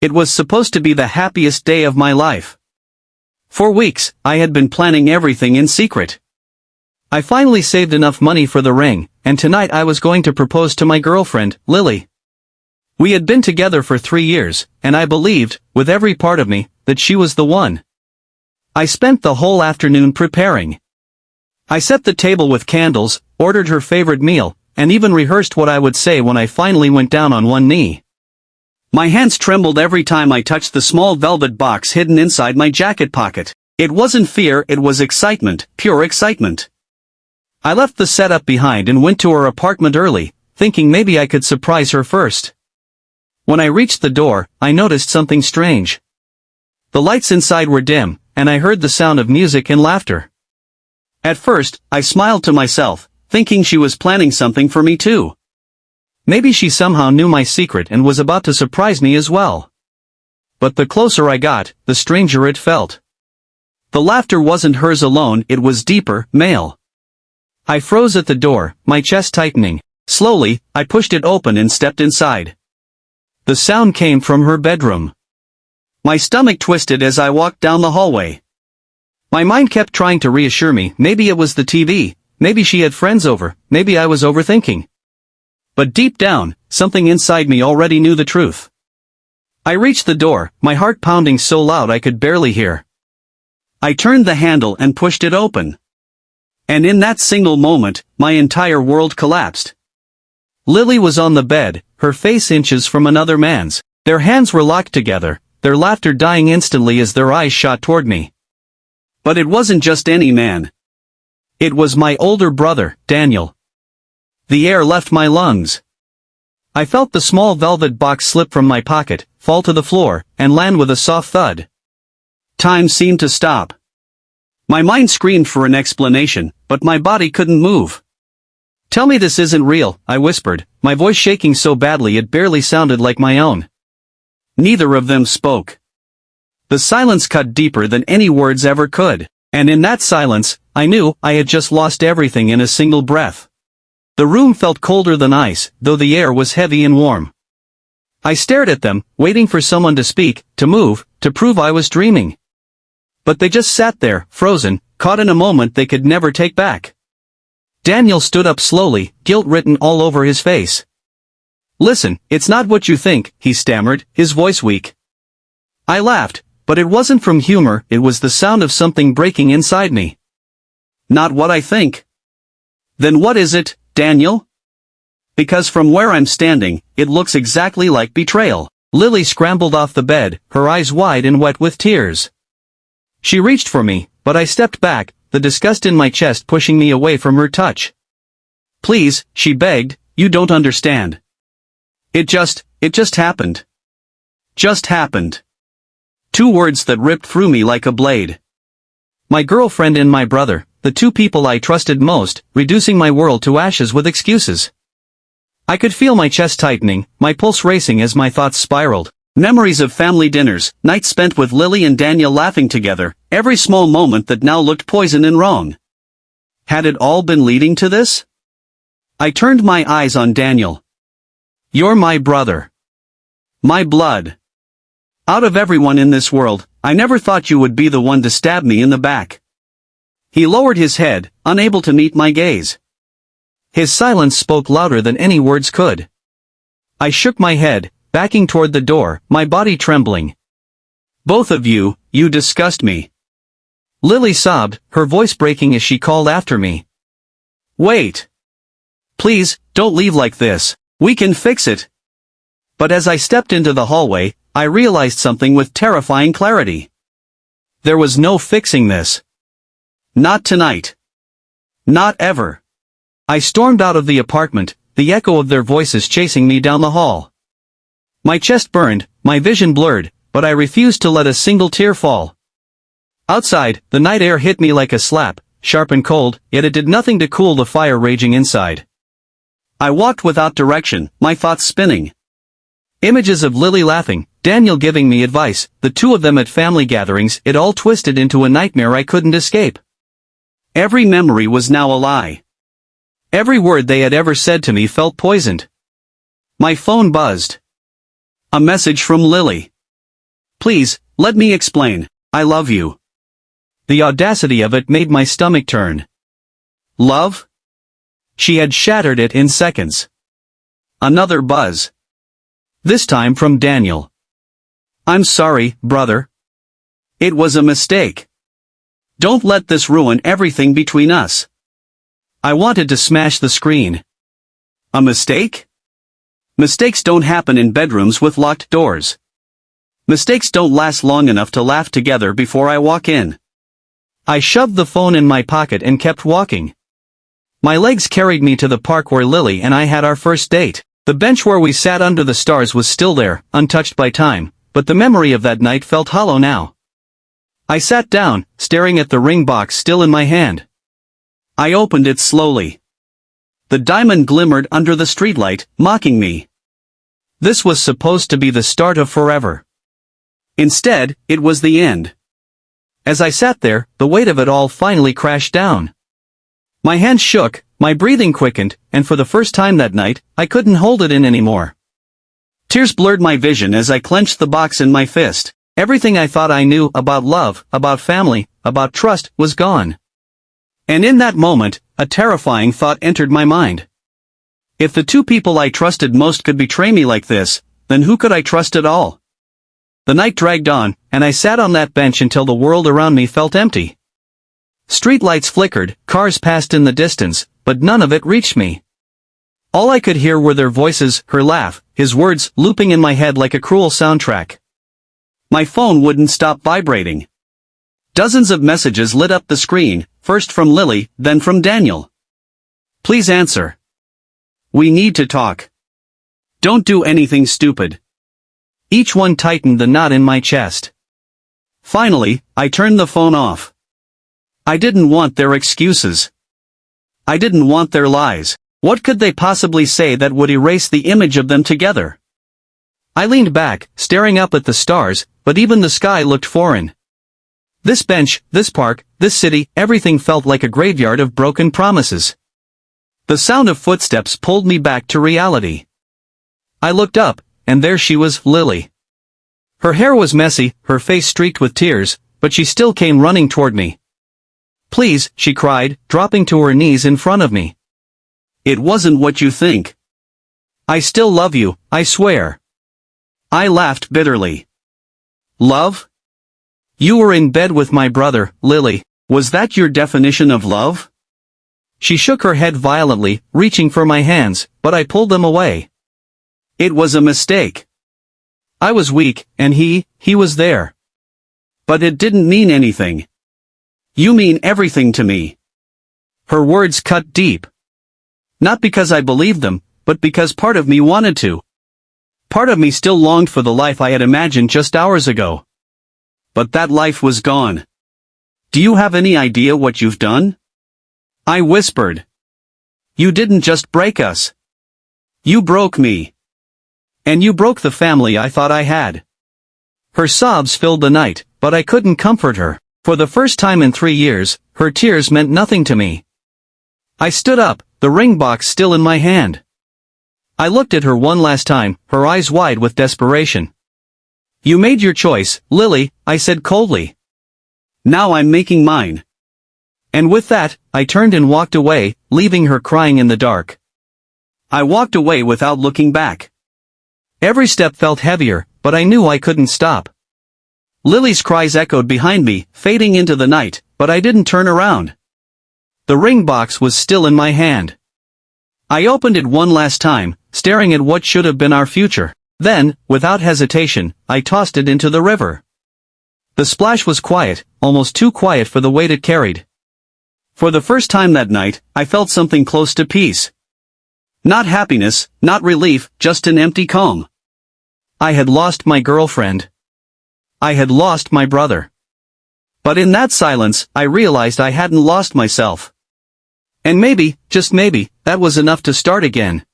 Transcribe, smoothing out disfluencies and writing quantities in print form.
It was supposed to be the happiest day of my life. For weeks, I had been planning everything in secret. I finally saved enough money for the ring, and tonight I was going to propose to my girlfriend, Lily. We had been together for 3 years, and I believed, with every part of me, that she was the one. I spent the whole afternoon preparing. I set the table with candles, ordered her favorite meal, and even rehearsed what I would say when I finally went down on one knee. My hands trembled every time I touched the small velvet box hidden inside my jacket pocket. It wasn't fear, it was excitement, pure excitement. I left the setup behind and went to her apartment early, thinking maybe I could surprise her first. When I reached the door, I noticed something strange. The lights inside were dim, and I heard the sound of music and laughter. At first, I smiled to myself, thinking she was planning something for me too. Maybe she somehow knew my secret and was about to surprise me as well. But the closer I got, the stranger it felt. The laughter wasn't hers alone, it was deeper, male. I froze at the door, my chest tightening. Slowly, I pushed it open and stepped inside. The sound came from her bedroom. My stomach twisted as I walked down the hallway. My mind kept trying to reassure me, maybe it was the TV, maybe she had friends over, maybe I was overthinking. But deep down, something inside me already knew the truth. I reached the door, my heart pounding so loud I could barely hear. I turned the handle and pushed it open. And in that single moment, my entire world collapsed. Lily was on the bed, her face inches from another man's. Their hands were locked together, their laughter dying instantly as their eyes shot toward me. But it wasn't just any man. It was my older brother, Daniel. The air left my lungs. I felt the small velvet box slip from my pocket, fall to the floor, and land with a soft thud. Time seemed to stop. My mind screamed for an explanation, but my body couldn't move. "Tell me this isn't real," I whispered, my voice shaking so badly it barely sounded like my own. Neither of them spoke. The silence cut deeper than any words ever could, and in that silence, I knew I had just lost everything in a single breath. The room felt colder than ice, though the air was heavy and warm. I stared at them, waiting for someone to speak, to move, to prove I was dreaming. But they just sat there, frozen, caught in a moment they could never take back. Daniel stood up slowly, guilt written all over his face. "Listen, it's not what you think," he stammered, his voice weak. I laughed, but it wasn't from humor, it was the sound of something breaking inside me. "Not what I think." "Then what is it, Daniel?" "Because from where I'm standing, it looks exactly like betrayal." Lily scrambled off the bed, her eyes wide and wet with tears. She reached for me, but I stepped back, the disgust in my chest pushing me away from her touch. "Please," she begged, "you don't understand. It just happened. Just happened." 2 words that ripped through me like a blade. My girlfriend and my brother, the 2 people I trusted most, reducing my world to ashes with excuses. I could feel my chest tightening, my pulse racing as my thoughts spiraled. Memories of family dinners, nights spent with Lily and Daniel laughing together, every small moment that now looked poison and wrong. Had it all been leading to this? I turned my eyes on Daniel. "You're my brother. My blood. Out of everyone in this world, I never thought you would be the one to stab me in the back." He lowered his head, unable to meet my gaze. His silence spoke louder than any words could. I shook my head, backing toward the door, my body trembling. "Both of you, you disgust me." Lily sobbed, her voice breaking as she called after me. "Wait. Please, don't leave like this. We can fix it." But as I stepped into the hallway, I realized something with terrifying clarity. There was no fixing this. Not tonight. Not ever. I stormed out of the apartment, the echo of their voices chasing me down the hall. My chest burned, my vision blurred, but I refused to let a single tear fall. Outside, the night air hit me like a slap, sharp and cold, yet it did nothing to cool the fire raging inside. I walked without direction, my thoughts spinning. Images of Lily laughing, Daniel giving me advice, the 2 of them at family gatherings, it all twisted into a nightmare I couldn't escape. Every memory was now a lie. Every word they had ever said to me felt poisoned. My phone buzzed. A message from Lily. Please, let me explain. I love you. The audacity of it made my stomach turn. Love? She had shattered it in seconds. Another buzz. This time from Daniel. I'm sorry, brother. It was a mistake. Don't let this ruin everything between us. I wanted to smash the screen. A mistake? Mistakes don't happen in bedrooms with locked doors. Mistakes don't last long enough to laugh together before I walk in. I shoved the phone in my pocket and kept walking. My legs carried me to the park where Lily and I had our first date. The bench where we sat under the stars was still there, untouched by time, but the memory of that night felt hollow now. I sat down, staring at the ring box still in my hand. I opened it slowly. The diamond glimmered under the streetlight, mocking me. This was supposed to be the start of forever. Instead, it was the end. As I sat there, the weight of it all finally crashed down. My hands shook, my breathing quickened, and for the first time that night, I couldn't hold it in anymore. Tears blurred my vision as I clenched the box in my fist. Everything I thought I knew about love, about family, about trust, was gone. And in that moment, a terrifying thought entered my mind. If the two people I trusted most could betray me like this, then who could I trust at all? The night dragged on, and I sat on that bench until the world around me felt empty. Streetlights flickered, cars passed in the distance, but none of it reached me. All I could hear were their voices, her laugh, his words, looping in my head like a cruel soundtrack. My phone wouldn't stop vibrating. Dozens of messages lit up the screen, first from Lily, then from Daniel. Please answer. We need to talk. Don't do anything stupid. Each one tightened the knot in my chest. Finally, I turned the phone off. I didn't want their excuses. I didn't want their lies. What could they possibly say that would erase the image of them together? I leaned back, staring up at the stars, but even the sky looked foreign. This bench, this park, this city, everything felt like a graveyard of broken promises. The sound of footsteps pulled me back to reality. I looked up, and there she was, Lily. Her hair was messy, her face streaked with tears, but she still came running toward me. Please, she cried, dropping to her knees in front of me. It wasn't what you think. I still love you, I swear. I laughed bitterly. Love? You were in bed with my brother, Lily. Was that your definition of love? She shook her head violently, reaching for my hands, but I pulled them away. It was a mistake. I was weak, and he was there. But it didn't mean anything. You mean everything to me. Her words cut deep. Not because I believed them, but because part of me wanted to. Part of me still longed for the life I had imagined just hours ago. But that life was gone. Do you have any idea what you've done? I whispered. You didn't just break us. You broke me. And you broke the family I thought I had. Her sobs filled the night, but I couldn't comfort her. For the first time in 3 years, her tears meant nothing to me. I stood up, the ring box still in my hand. I looked at her one last time, her eyes wide with desperation. You made your choice, Lily, I said coldly. Now I'm making mine. And with that, I turned and walked away, leaving her crying in the dark. I walked away without looking back. Every step felt heavier, but I knew I couldn't stop. Lily's cries echoed behind me, fading into the night, but I didn't turn around. The ring box was still in my hand. I opened it one last time, staring at what should have been our future. Then, without hesitation, I tossed it into the river. The splash was quiet, almost too quiet for the weight it carried. For the first time that night, I felt something close to peace. Not happiness, not relief, just an empty calm. I had lost my girlfriend. I had lost my brother. But in that silence, I realized I hadn't lost myself. And maybe, just maybe, that was enough to start again.